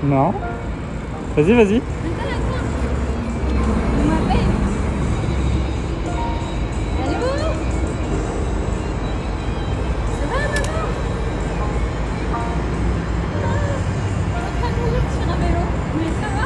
Non. Vas-y, vas-y. On m'appelle. Allô? Ça va, maman? Je suis en train de mourir sur un vélo, mais ça va?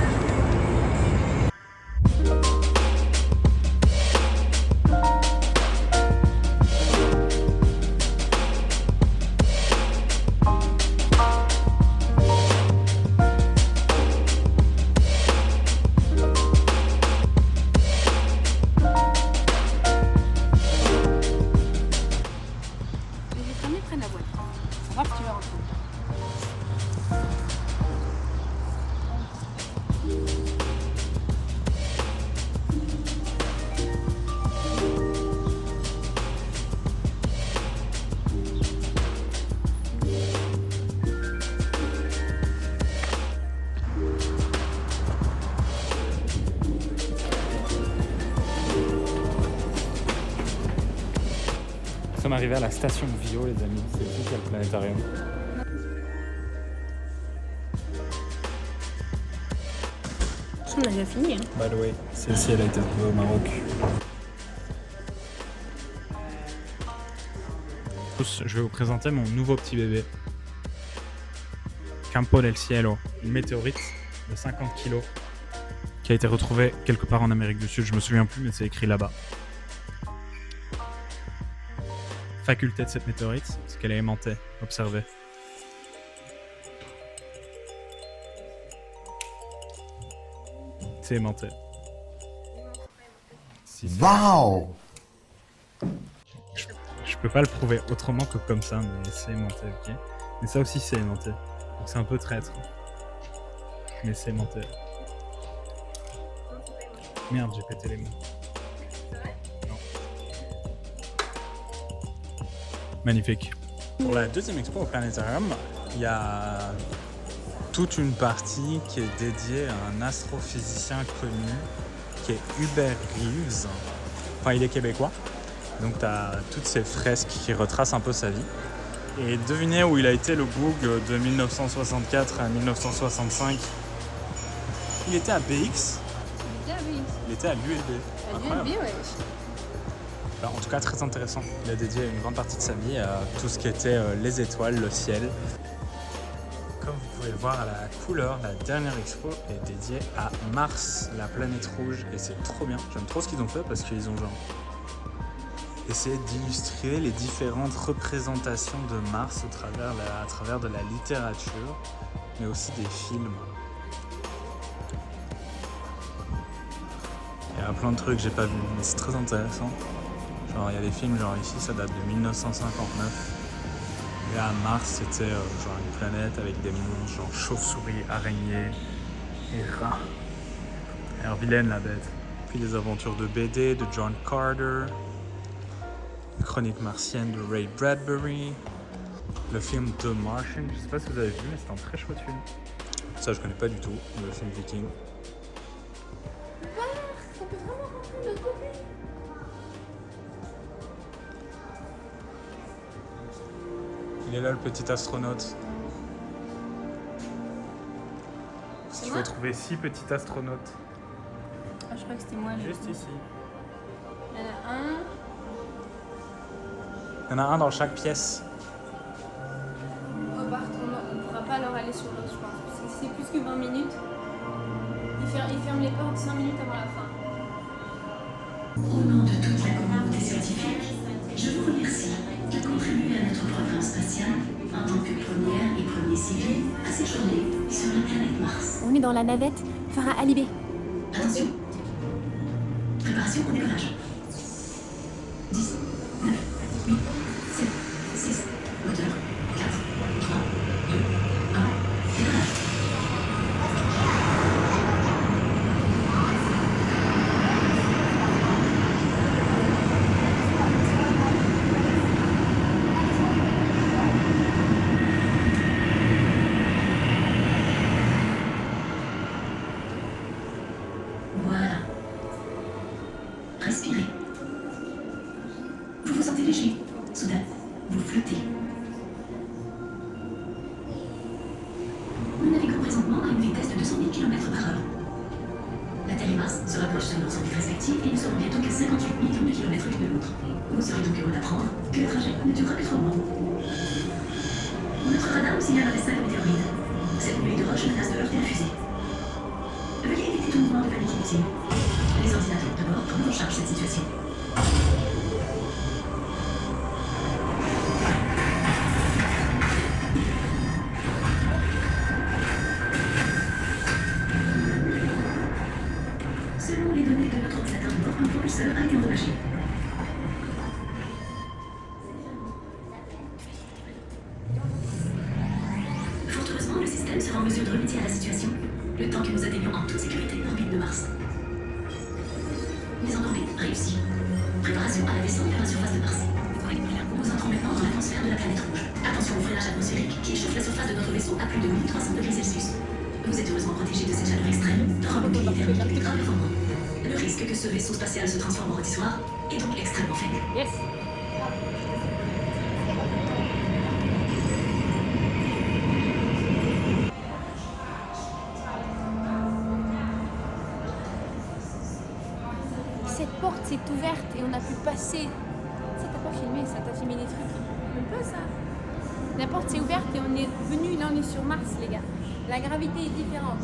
Les premiers prennent la boîte. On va voir si tu veux rentrer. Nous sommes arrivés à la station Vio, les amis. C'est ici qu'il y a le planétarium. On a déjà fini. By the way, celle-ci, elle a été trouvée au Maroc. Je vais vous présenter mon nouveau petit bébé. Campo del Cielo, une météorite de 50 kg qui a été retrouvée quelque part en Amérique du Sud. Je me souviens plus, mais c'est écrit là-bas. Faculté de cette météorite, c'est qu'elle est aimantée. Observez. C'est aimanté. Wow! Je peux pas le prouver autrement que comme ça, mais c'est aimanté, ok? Mais ça aussi c'est aimanté. Donc c'est un peu traître. Mais c'est aimanté. Merde, j'ai pété les mots. Non. Magnifique. Pour la deuxième expo au Planétarium, il y a toute une partie qui est dédiée à un astrophysicien connu qui est Hubert Reeves. Enfin, il est québécois. Donc tu as toutes ces fresques qui retracent un peu sa vie. Et devinez où il a été le boug de 1964 à 1965. Il était à BX. Il était à l'ULB. À l'ULB, ouais. Alors, en tout cas, très intéressant. Il a dédié une grande partie de sa vie à tout ce qui était les étoiles, le ciel. Comme vous pouvez le voir à la couleur, la dernière expo est dédiée à Mars, la planète rouge. Et c'est trop bien. J'aime trop ce qu'ils ont fait parce qu'ils ont genre essayé d'illustrer les différentes représentations de Mars à travers de la littérature, mais aussi des films. Il y a plein de trucs que j'ai pas vus, mais c'est très intéressant. Genre il y a des films, genre ici ça date de 1959. Et à Mars c'était genre une planète avec des monstres, genre chauves-souris, araignées et rats. Alors vilaine la bête. Puis les aventures de BD de John Carter. Chronique martienne de Ray Bradbury. Le film The Martian, je sais pas si vous avez vu, mais c'est un très chouette film. Ça je connais pas du tout, le film viking. On peut vraiment rentrer de l'autre côté. Il est là le petit astronaute. Il faut trouver 6 petits astronautes. Ah, je crois que c'était moi. Là. Juste ici. Il y en a un. Il y en a un dans chaque pièce. Oh, par contre, on ne pourra pas leur aller sur l'autre, je pense. Parce que si c'est plus que 20 minutes, ils ferment les portes 5 minutes avant la fin. Au nom de toute la communauté scientifique, je vous remercie de contribuer à notre programme spatial en tant que première et premier civil à séjourner sur la planète Mars. On est dans la navette Farah Alibé. Attention. Préparation au décollage. 10, 9, 8, 7, 6, moteur, 4, 3, 2, 1, décollage. Voilà. Respirez. Vous vous sentez léger. Soudain, vous flottez. Nous naviguons présentement à une vitesse Terre et Mars se rapprochent de leurs orbites respectives et nous serons bientôt qu'à 58 millions de kilomètres l'une de l'autre. Vous serez donc heureux d'apprendre que le trajet ne durera que 3 mois. Notre radar nous signale un vaisseau de météorite. Cette nuée de roches menace de heurter la fusée. Veuillez éviter tout mouvement de panique inutile. Les ordinateurs de bord prendront en charge cette situation. Selon les données de notre ordinateur de bord, un propulseur a été endommagé. Fort heureusement, le système sera en mesure de remédier à la situation, le temps que nous atteignions en toute sécurité l'orbite de Mars. Mise en orbite réussie. Préparation à la descente vers la surface de Mars. Nous entrons maintenant dans l'atmosphère de la planète rouge. Attention au freinage atmosphérique qui échauffe la surface de notre vaisseau à plus de 1300 degrés Celsius. Vous êtes heureusement protégés de cette chaleur extrême, de un bouclier thermique ultra performant. Le risque que ce vaisseau spatial se transforme en rôtissoir est donc extrêmement faible. Yes. Cette porte s'est ouverte et on a pu passer. Ça t'a pas filmé, ça t'a filmé des trucs. Un peu ça. La porte s'est ouverte et on est venu, là on est sur Mars les gars. La gravité est différente.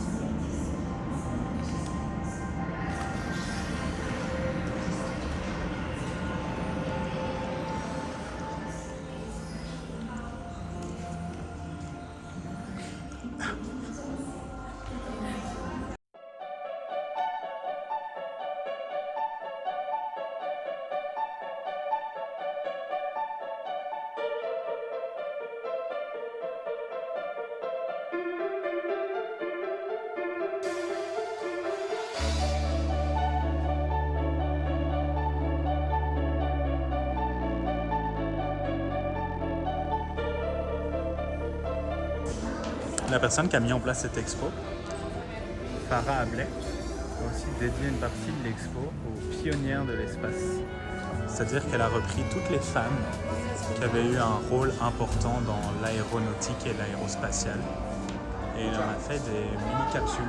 La personne qui a mis en place cette expo, Farah Ablay, a aussi dédié une partie de l'expo aux pionnières de l'espace. C'est-à-dire qu'elle a repris toutes les femmes qui avaient eu un rôle important dans l'aéronautique et l'aérospatiale. Et elle en a fait des mini-capsules.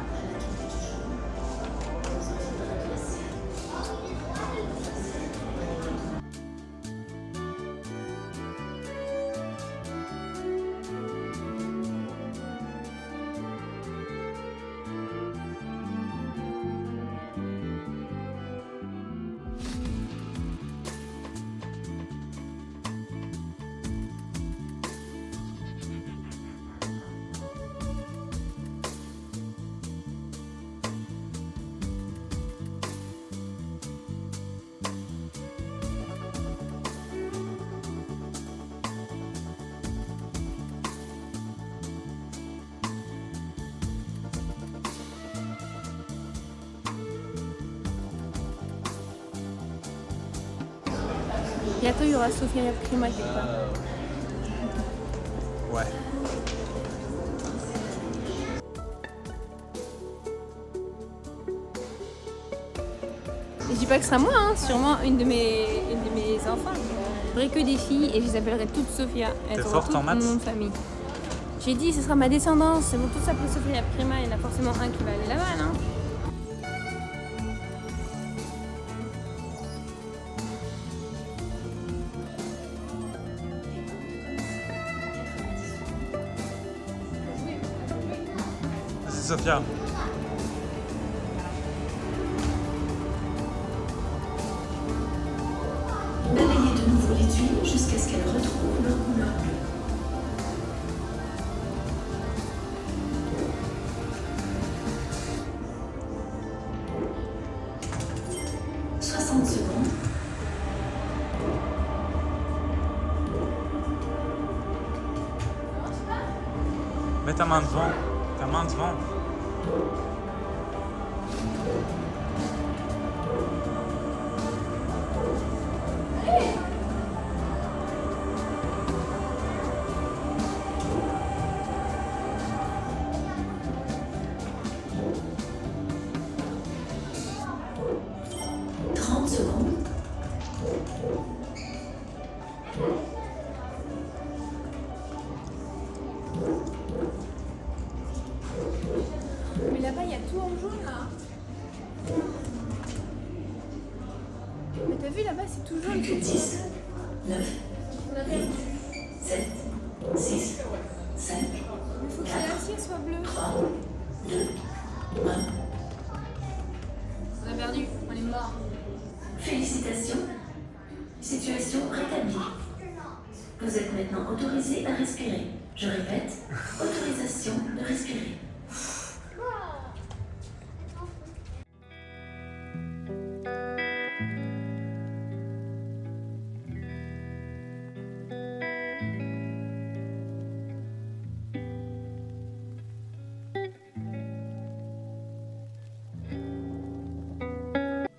Bientôt il y aura Sofia Prima quelque part. Ouais. Et je dis pas que ce sera moi, hein, sûrement une de mes enfants. Je n'aurai que des filles et je les appellerai toutes Sofia. Elles T'es auront forte en toutes maths? mon nom de famille. J'ai dit ce sera ma descendance, elles vont tous s'appeler Sofia Prima, il y en a forcément un qui va aller là-bas, non? C'est Sophia. Balayez de nouveau les tuiles jusqu'à ce qu'elles retrouvent leur couleur bleue. Secondes. Mets ta main devant. Ta main devant. Mais là-bas, il y a tout en jaune là. là-bas, c'est toujours Plus que 10, 9, On a perdu. 7, 6, 5, Il faut que l'acier soit bleu. 3, 2, 1. On a perdu, on est mort. Félicitations. Situation rétablie. Vous êtes maintenant autorisé à respirer. Je répète, autorisation de respirer.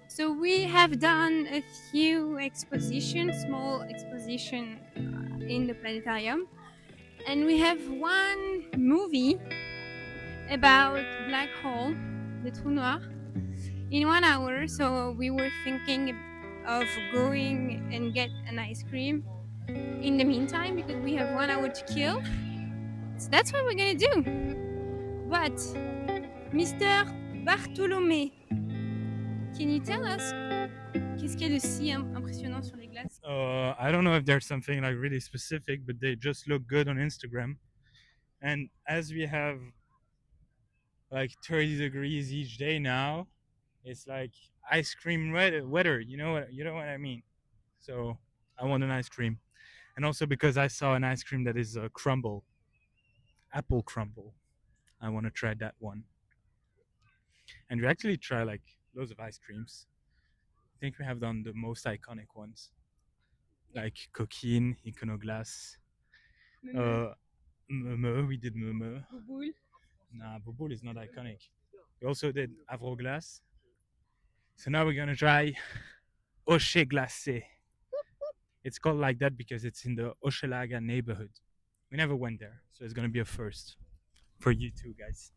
So we have done a few expositions, small exposition in the planetarium, and we have one movie about black hole, the trou noir, in 1 hour. So we were thinking of going and get an ice cream in the meantime because we have 1 hour to kill. So that's what we're gonna do. But Mr. Bartholomé, can you tell us qu'est-ce qu'il y a de si impressionnant sur les glaces? I don't know if there's something like really specific, but they just look good on Instagram. And as we have like 30 degrees each day now, it's like ice cream weather. You know what I mean? So I want an ice cream, and also because I saw an ice cream that is a crumble, apple crumble. I want to try that one. And we actually try like loads of ice creams. I think we have done the most iconic ones, like Coquine, Iconoglace, Meme. We did Meme. Bouboule. Nah, Bouboule is not iconic. We also did Avroglace. So now we're gonna try Hocher Glacé. It's called like that because it's in the Hochelaga neighborhood. We never went there, so it's gonna be a first for you too, guys.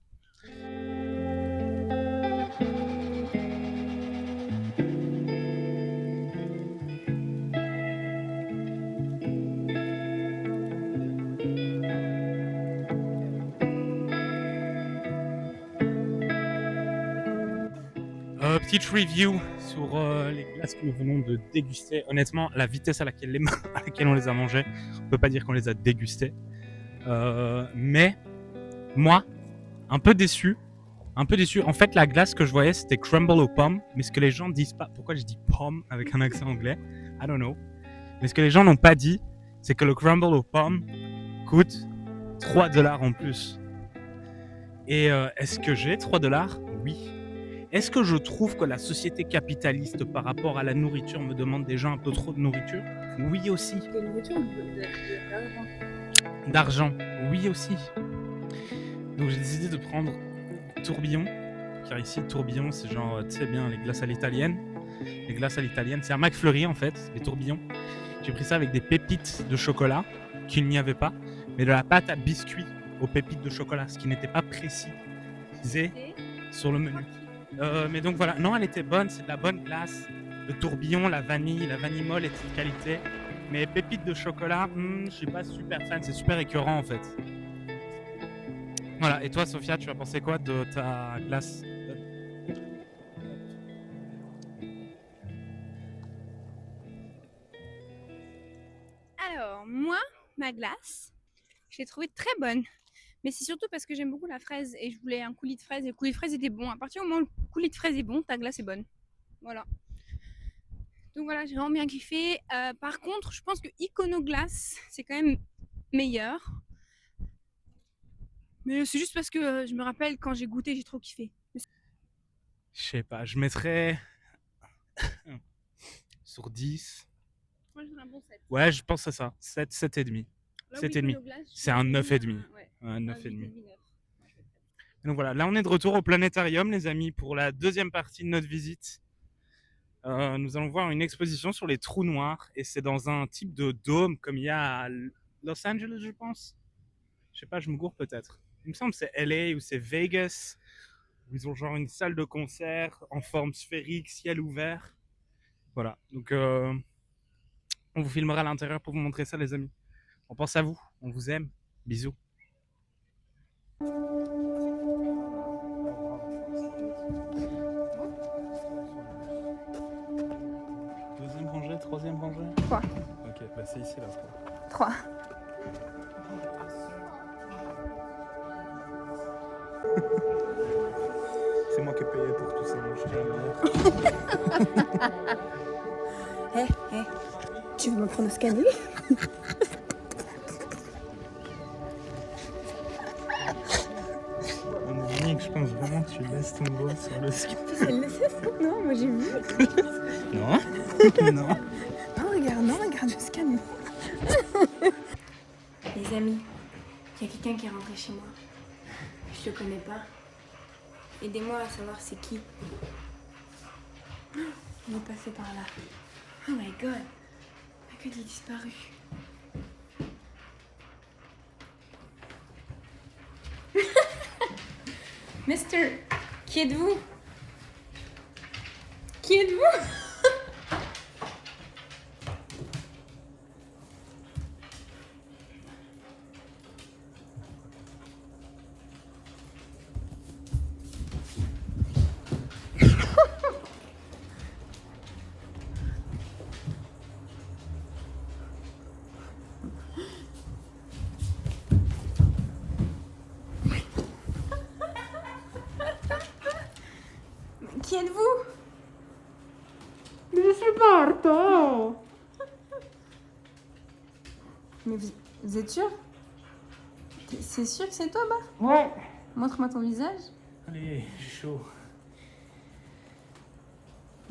Petite review sur les glaces que nous venons de déguster. Honnêtement, la vitesse à laquelle on les a mangées, on peut pas dire qu'on les a dégustées. Mais moi, un peu déçu. En fait, la glace que je voyais, c'était crumble aux pommes. Mais ce que les gens disent pas... Pourquoi je dis pomme avec un accent anglais? I don't know. Mais ce que les gens n'ont pas dit, c'est que le crumble aux pommes coûte $3 en plus. Et est-ce que j'ai $3? Oui. Est-ce que je trouve que la société capitaliste par rapport à la nourriture me demande déjà un peu trop de nourriture? Oui aussi. De nourriture ou d'argent? D'argent? Oui aussi. Donc j'ai décidé de prendre Tourbillon, car ici Tourbillon c'est genre, tu sais bien, les glaces à l'italienne. Les glaces à l'italienne, c'est un McFlurry en fait, les tourbillons. J'ai pris ça avec des pépites de chocolat, qu'il n'y avait pas, mais de la pâte à biscuits aux pépites de chocolat, ce qui n'était pas précisé sur le menu. Mais donc voilà, non, elle était bonne, c'est de la bonne glace. Le tourbillon, la vanille molle est de qualité. Mais pépites de chocolat, je suis pas super fan, c'est super écœurant en fait. Voilà, et toi Sophia, tu as pensé quoi de ta glace? Alors, moi, ma glace, je l'ai trouvée très bonne. Mais c'est surtout parce que j'aime beaucoup la fraise et je voulais un coulis de fraise et le coulis de fraise était bon. À partir du moment où le coulis de fraise est bon, ta glace est bonne. Voilà. Donc voilà, j'ai vraiment bien kiffé. Par contre, je pense que Iconoglace, c'est quand même meilleur. Mais c'est juste parce que je me rappelle quand j'ai goûté, j'ai trop kiffé. Je sais pas, je mettrais sur 10. Moi, je donne un bon 7. Ouais, je pense à ça. 7, 7,5. 7,5. C'est un 9,5. Ouais. Un 9,5. Donc voilà, là on est de retour au planétarium, les amis, pour la deuxième partie de notre visite. Nous allons voir une exposition sur les trous noirs et c'est dans un type de dôme comme il y a à Los Angeles, je pense. Je sais pas, je me gourre peut-être. Il me semble que c'est LA ou c'est Vegas, où ils ont genre une salle de concert en forme sphérique, ciel ouvert. Voilà, donc on vous filmera à l'intérieur pour vous montrer ça, les amis. On pense à vous, on vous aime. Bisous. Deuxième rangée. troisième rangée? 3. Ok, bah c'est ici là. 3. C'est moi qui ai payé pour tout ça, moi je tiens à le dire. Hé, tu veux me prendre au scanner? Monique, je pense vraiment que tu laisses ton doigt sur le ski. Elle le sait? Non, moi j'ai vu. Non. Non. Non, regarde, je scanne. Les amis, il y a quelqu'un qui est rentré chez moi. Je le connais pas. Aidez-moi à savoir c'est qui. Il est passé par là. Oh my god. Ah, que il est disparu. Mister, qui êtes-vous? Qui êtes-vous? Qui êtes-vous? Mais je suis partant. Mais vous êtes sûr? C'est sûr que c'est toi, Bart? Ouais. Montre-moi ton visage. Allez, j'ai chaud.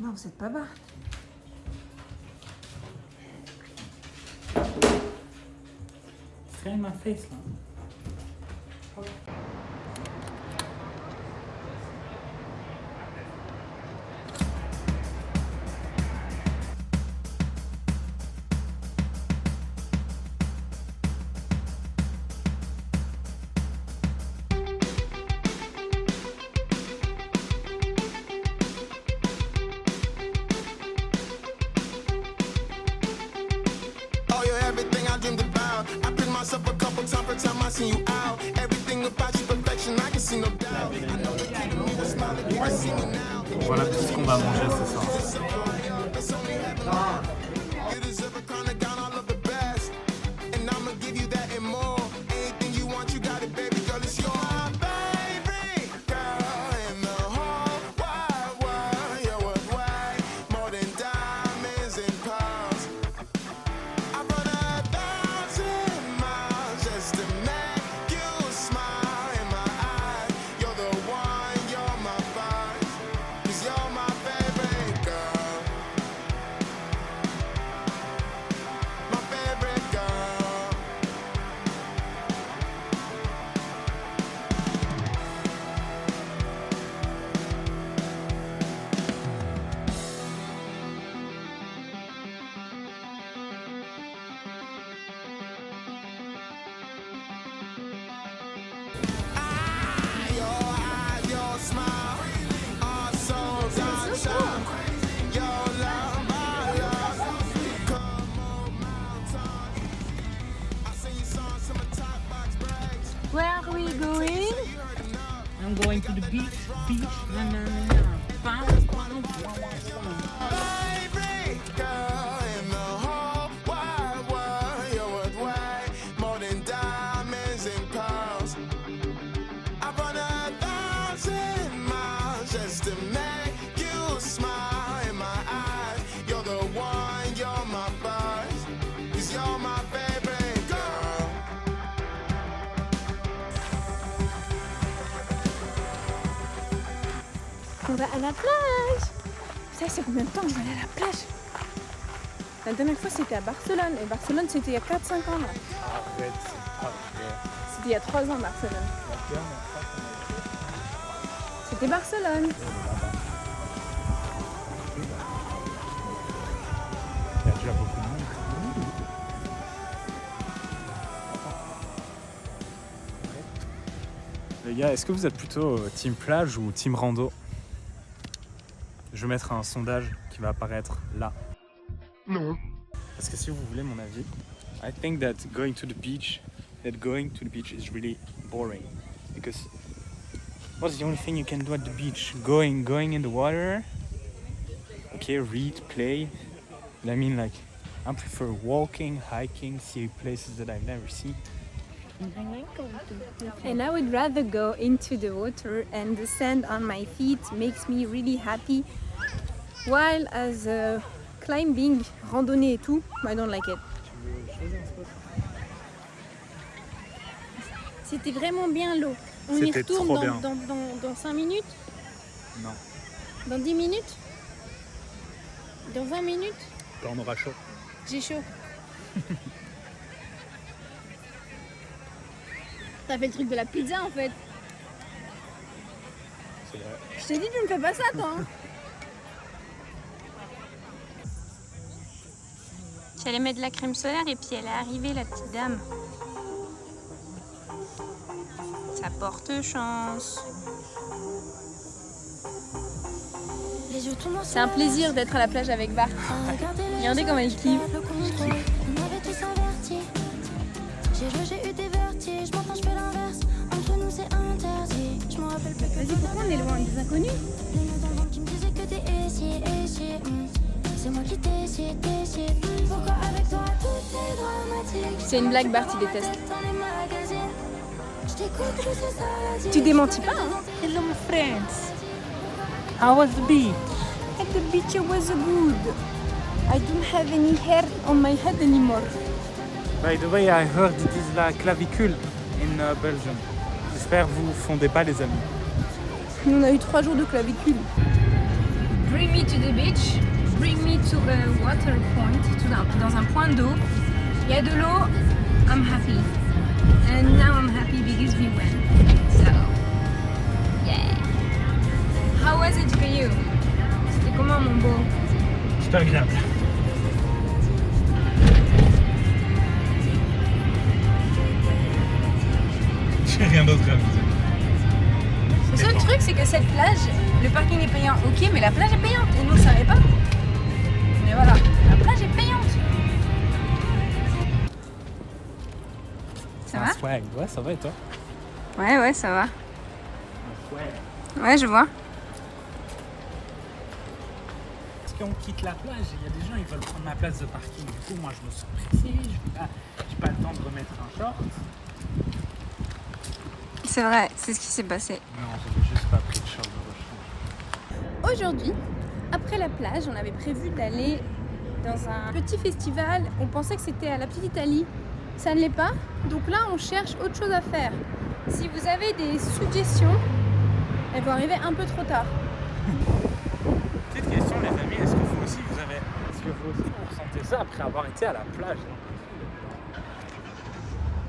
Non, vous êtes pas Bart. C'est rien ma face là. Oh, you're everything I dreamed about. I picked myself a couple times per time I see you out. Everything about you perfection, I can see no doubt. I know you're keeping me with smile if you can see me now. Voilà tout ce qu'on va manger ce soir. It's only heaven. You deserve a crown and gown, all of the best. And I'ma give you that and more. Anything you want, you got it, baby girl, it's yours. My favorite girl in the whole wide world. You're worth way more than diamonds and pearls. I run 1,000 miles just to make you smile in my eyes. You're the one, you're my first, 'cause you're my favorite girl. My favorite girl. Your eyes, your smile, our souls outshine. Your love, my love. Come on, mountain. I sing you songs to my top box breaks. Where are we going? I'm going to the beach. Favorite girl in the whole wide world. You're worth way more than diamonds and pearls. I run 1,000 miles just to make you smile in my eyes. You're the one, you're my first, 'cause you're my favorite girl. On va à la plage. Vous savez, c'est combien de temps que je vais aller à la plage? La dernière fois, c'était à Barcelone. Et Barcelone, c'était il y a 4-5 ans. Là. Arrête, c'est pas vrai. C'était il y a 3 ans, Barcelone. C'était Barcelone. Il y a déjà beaucoup de monde. Les gars, est-ce que vous êtes plutôt team plage ou team rando? Je vais mettre un sondage qui va apparaître là. Non. Parce que si vous voulez mon avis, I think that going to the beach is really boring. Because what's the only thing you can do at the beach? Going in the water. Okay, read, play. I mean, like, I prefer walking, hiking, see places that I've never seen. And I would rather go into the water, and the sand on my feet makes me really happy. While as climbing, randonnée et tout, I don't like it. C'était vraiment bien l'eau. On y C'était retourne trop bien. dans 5 minutes? Non, Dans 10 minutes? Dans 20 minutes? quand on aura chaud. J'ai chaud. T'as fait le truc de la pizza en fait. C'est vrai. Je t'ai dit, tu me fais pas ça, toi. Hein. J'allais mettre de la crème solaire et puis elle est arrivée, la petite dame. Ça porte chance. C'est un plaisir d'être à la plage avec Bart. Regardez comment il kiffe. J'ai eu des vertiges, maintenant je fais l'inverse. Entre nous c'est interdit. Je m'en rappelle plus. Vas-y, pourquoi on est loin des inconnus? Les noms d'enfants qui me disaient que t'es essayé. C'est moi qui décide. Pourquoi avec toi tout est dramatique? C'est une blague, Bart, il déteste. Tu démentis pas, hein? Hello, my friends. How was the beach? At the beach it was good. I don't have any hair on my head anymore. By the way, I heard it is la clavicule in Belgium. J'espère que vous fondez pas les amis. Nous on a eu 3 jours de clavicule. Bring me to the beach. Bring me to a water point. Dans un point d'eau. Il y a de l'eau. I'm happy. And now I'm happy because we went. So, yeah. How was it for you? C'était comment, mon beau? Super agréable. J'ai rien d'autre à dire. Le seul truc, c'est que cette plage, le parking est payant, ok, mais la plage est payante. Et nous, on ne savait pas. Mais voilà, la plage est payante. Ça va? Swag. Ouais, ça va et toi? Ouais, ça va. Ouais. Ouais, je vois. Parce qu'on quitte la plage, il y a des gens, ils veulent prendre ma place de parking. Du coup, moi, je me suis pressé, j'ai pas le temps de remettre un short. C'est vrai, c'est ce qui s'est passé. Non, j'avais juste pas pris de short de rechange. Aujourd'hui, après la plage, on avait prévu d'aller dans un petit festival. On pensait que c'était à la Petite Italie. Ça ne l'est pas. Donc là, on cherche autre chose à faire. Si vous avez des suggestions, elles vont arriver un peu trop tard. Petite question, les amis, est-ce que vous aussi vous ressentez ça après avoir été à la plage?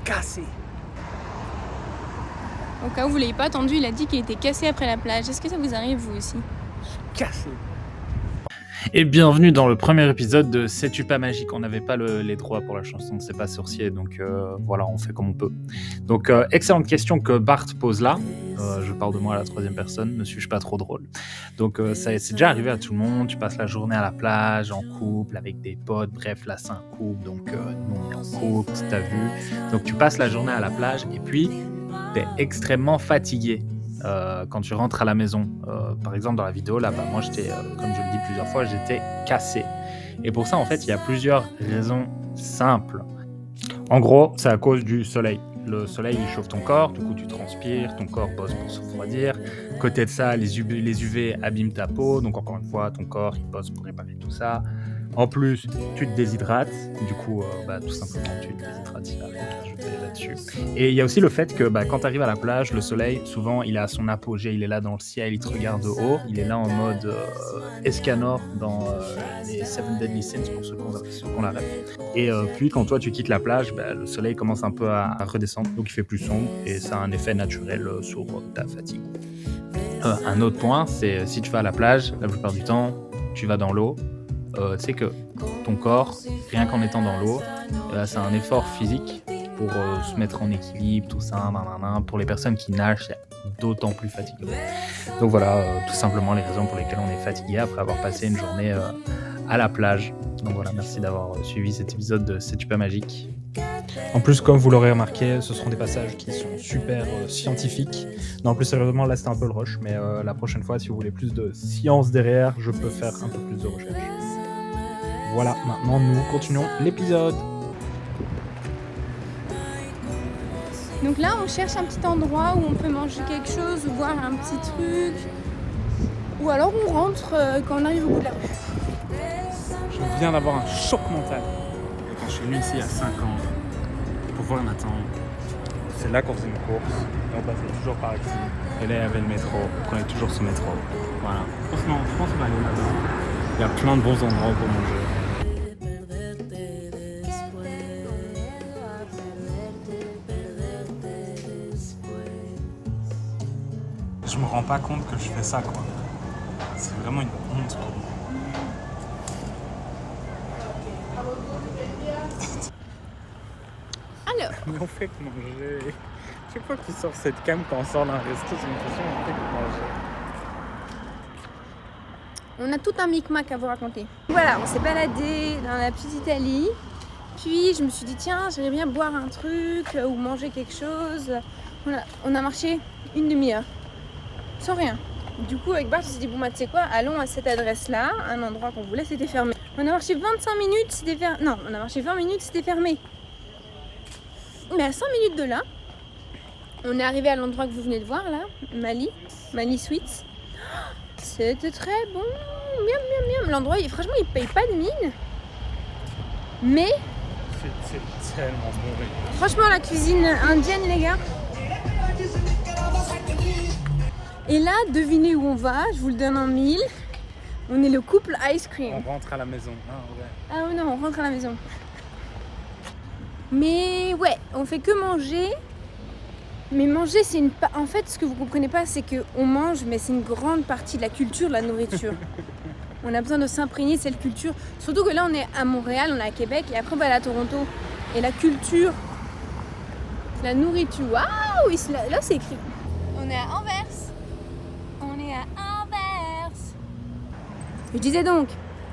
Cassé. Au cas où vous ne l'avez pas entendu, il a dit qu'il était cassé après la plage. Est-ce que ça vous arrive vous aussi? Cassé. Et bienvenue dans le premier épisode de C'est-tu pas magique? On n'avait pas les droits pour la chanson C'est pas sorcier, donc voilà, on fait comme on peut. Donc excellente question que Bart pose là. Je parle de moi à la troisième personne, ne suis-je pas trop drôle? Donc c'est déjà arrivé à tout le monde, tu passes la journée à la plage, en couple, avec des potes, bref là c'est un couple, donc nous on est en couple, t'as vu. Donc tu passes la journée à la plage et puis t'es extrêmement fatigué. Quand tu rentres à la maison, par exemple dans la vidéo là, moi j'étais, comme je le dis plusieurs fois, j'étais cassé. Et pour ça en fait il y a plusieurs raisons simples. En gros c'est à cause du soleil. Le soleil il chauffe ton corps, du coup tu transpires, ton corps bosse pour se refroidir. Côté de ça les UV abîment ta peau, donc encore une fois ton corps il bosse pour réparer tout ça. En plus, tu te déshydrates, du coup, tout simplement, tu te déshydrates, il n'y a rien à rajouter là-dessus. Et il y a aussi le fait que quand tu arrives à la plage, le soleil, souvent, il est à son apogée, il est là dans le ciel, il te regarde de haut, il est là en mode Escanor dans les Seven Deadly Sins, pour ceux qu'on la rêve. Et puis, quand toi, tu quittes la plage, le soleil commence un peu à redescendre, donc il fait plus sombre, et ça a un effet naturel sur ta fatigue. Un autre point, c'est si tu vas à la plage, la plupart du temps, tu vas dans l'eau, c'est que ton corps, rien qu'en étant dans l'eau, c'est un effort physique pour se mettre en équilibre, tout ça, pour les personnes qui nagent, c'est d'autant plus fatigant. Donc voilà, tout simplement les raisons pour lesquelles on est fatigué après avoir passé une journée à la plage. Donc voilà, merci d'avoir suivi cet épisode de C'est-tu pas magique? En plus, comme vous l'aurez remarqué, ce seront des passages qui sont super scientifiques. Non, en plus, sérieusement, là, c'était un peu le rush, mais la prochaine fois, si vous voulez plus de science derrière, je peux faire un peu plus de recherche. voilà, maintenant nous continuons l'épisode. Donc là, on cherche un petit endroit où on peut manger quelque chose ou boire un petit truc. Ou alors on rentre quand on arrive au bout de la rue. Je viens d'avoir un choc mental. Et quand je suis venu ici il y a 5 ans, pour voir Nathan, c'est là qu'on faisait une course. Et on passait toujours par ici. Et là, il y avait le métro. On prenait toujours ce métro. Voilà. Franchement, je pense qu'on va aller là-bas. Il y a plein de bons endroits pour manger. Je me rends pas compte que je fais ça, quoi. C'est vraiment une honte pour moi. Alors, Mais on fait que manger. Chaque fois que tu sors cette cam quand on sort d'un resto, c'est une question, on fait que manger. on a tout un micmac à vous raconter. Voilà, on s'est baladé dans la petite Italie. Puis je me suis dit, tiens, j'aimerais bien boire un truc ou manger quelque chose. On a marché une demi-heure. Sans rien. Du coup, avec Bart, on s'est dit, bon, bah, tu sais quoi, allons à cette adresse-là, un endroit qu'on voulait, c'était fermé. On a marché 25 minutes, c'était fermé. Non, on a marché 20 minutes, c'était fermé. Mais à 5 minutes de là, on est arrivé à l'endroit que vous venez de voir, là, Mali Sweets. C'était très bon, miam. L'endroit, franchement, il paye pas de mine. Mais, C'est tellement bon. franchement, la cuisine indienne, les gars. Et là, devinez où on va, je vous le donne en mille. On est le couple ice cream. On rentre à la maison. Ah, ouais. Ah non, on rentre à la maison. Mais ouais, on fait que manger. Mais manger, c'est une... En fait, ce que vous comprenez pas, c'est qu'on mange, mais c'est une grande partie de la culture, de la nourriture. On a besoin de s'imprégner de cette culture. Surtout que là, on est à Montréal, on est à Québec, et après, on va aller à Toronto. Et la culture, la nourriture, waouh, là, c'est écrit. On est à Anvers. Je disais donc,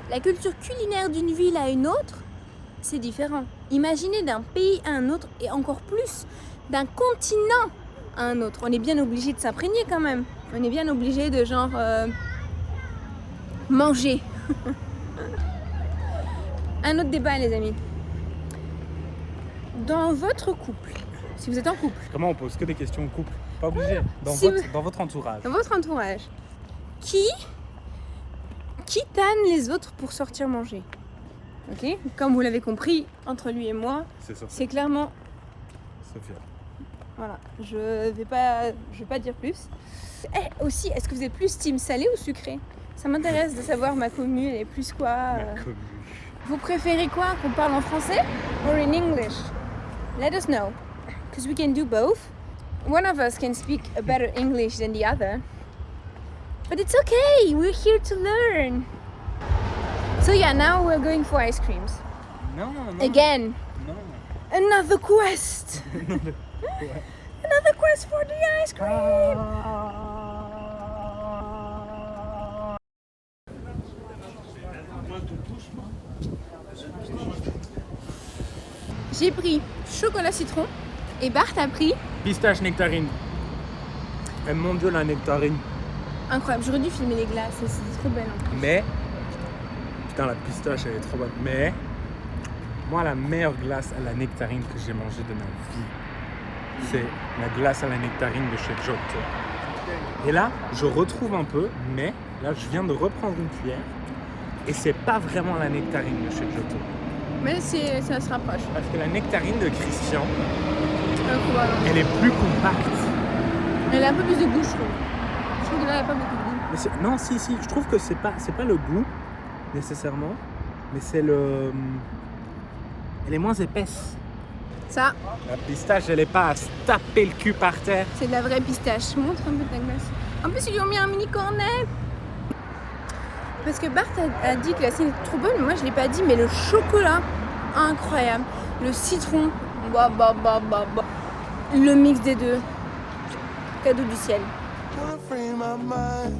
la culture culinaire d'une ville à une autre, c'est différent. Imaginez d'un pays à un autre et encore plus d'un continent à un autre. On est bien obligé de s'imprégner quand même. On est bien obligé de genre manger. Un autre débat, les amis. Dans votre couple, si vous êtes en couple, Comment on pose que des questions au couple? Pas obligé. Si Dans votre entourage. dans votre entourage, qui tanne les autres pour sortir manger? Ok? Comme vous l'avez compris, entre lui et moi, C'est ça. c'est clairement... Sophia. Voilà, je vais pas dire plus. Aussi, est-ce que vous êtes plus team salé ou sucré? Ça m'intéresse de savoir, ma commu, elle est plus quoi Ma commu. Vous préférez quoi? Qu'on parle en français or in English? Let us know, because we can do both. One of us can speak a better English than the other. But it's okay, we're here to learn. So yeah, now we're going for ice creams. Non. Again, Non. another quest. Another quest for the ice cream. J'ai pris chocolat citron et Bart a pris... Pistache nectarine. Et mon Dieu, la nectarine. Incroyable, j'aurais dû filmer les glaces, c'est trop belle. Hein. Mais, putain, la pistache, elle est trop bonne. Mais, moi, la meilleure glace à la nectarine que j'ai mangée de ma vie, c'est la glace à la nectarine de chez Giotto. Et là, je retrouve un peu, mais là, je viens de reprendre une cuillère. Et c'est pas vraiment la nectarine de chez Giotto. Mais ça se rapproche. Parce que la nectarine de Christian, Incroyable. elle est plus compacte. Elle a un peu plus de goût, je trouve. Je trouve que là, il n'y a pas beaucoup de goût. Mais non, si, je trouve que c'est pas le goût, nécessairement, mais c'est le... Elle est moins épaisse. Ça, La pistache, elle est pas à se taper le cul par terre. c'est de la vraie pistache. Montre un peu ta glace. En plus, ils lui ont mis un mini cornet. Parce que Bart a dit que la scène est trop bonne, mais moi je l'ai pas dit, mais le chocolat, incroyable. Le citron, le mix des deux. Cadeau du ciel. Wanna free my mind.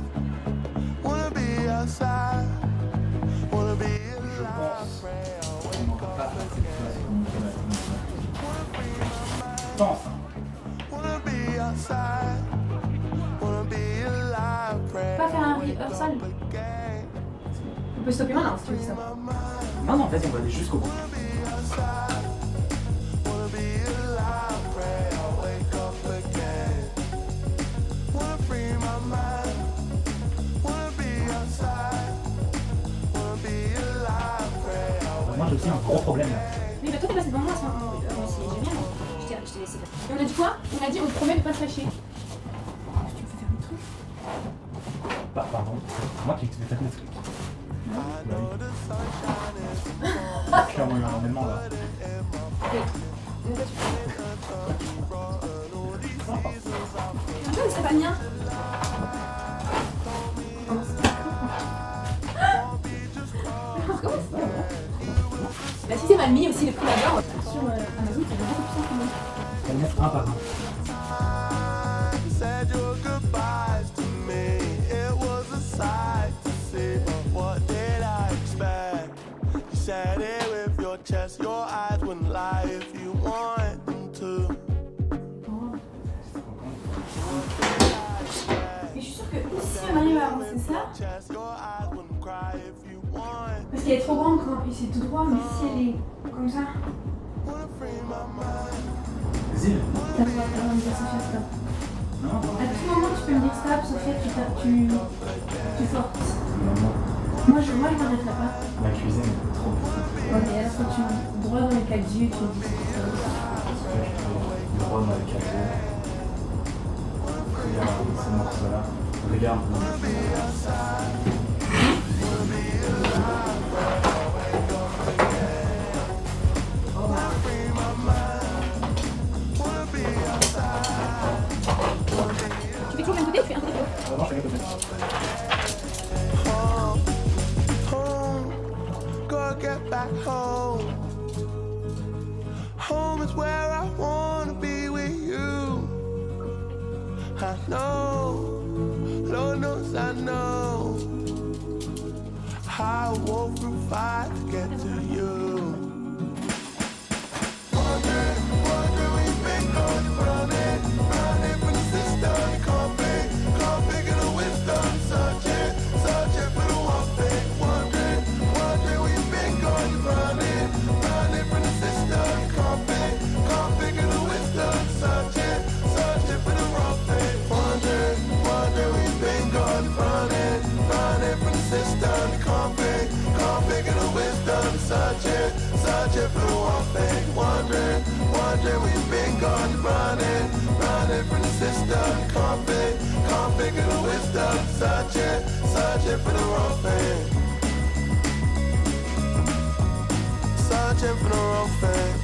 Wanna be outside. Wanna be alive. Wanna be outside. Wanna be alive. Pray Pas faire un rehearsal. again. On peut stopper maintenant si tu veux ça. My mind. Non, non, vas-y, on va aller jusqu'au bout. Wanna be alive, pray I'll wake up again. Wanna free my mind. Wanna be outside. Wanna be alive, pray I'll Moi, j'ai aussi un gros problème là. Oui, bah toi t'es passé devant moi à ce moment. Moi aussi, j'ai rien. Je t'ai laissé faire. Et on a dit quoi? On a dit on te promet de pas se fâcher. Tu me fais faire le truc? Bah, pardon, c'est moi qui te fais faire des trucs. Bah oui. Clairement, il y a un événement là. Ok. Mais toi, tu fais. Non, c'est pas le mien. Bah si c'est mal mis aussi les prix là-bas sur Amazon, c'est beaucoup plus simple. On va le mettre un par un. said your goodbyes to me. It was a sight to see, but what did I expect? You said it with your chest, your eyes wouldn't lie if you want them to. Et je suis sûre que si on arrive à avancer ça, Chest, your eyes wouldn't cry if you want. parce qu'elle est trop grande quand c'est tout droit, mais si elle est comme ça, Wanna free my mind. Zil. t'as le droit de dire Sophia stop. Non, À tout moment tu peux me dire stop, Sophia tu forces. Moi je m'arrêterai pas. la cuisine est trop petite. Ouais, mais alors quand tu droit dans les 4 yeux, tu me dis Le roi dans le capot. Regarde ce morceau-là. Regarde. tu fais toujours d'un côté, tu fais un côté. Vraiment, je fais côté. Home, gotta get back home. Home is where I wanna be with you. I know, Lord knows I know. I walk through fire to get to you. Wondering, we've been going running from the system. Can't figure the wisdom. Searching for the one thing. Wondering, we've been going running from the system. Can't figure the wisdom. Searching for the wrong thing. Wondering, we've been going running from the system. Can't figure the wisdom. Searching for the one thing. Wondering, we've been gone running from the system. Can't figure the wisdom. Searching for the wrong thing. Searching for the wrong thing.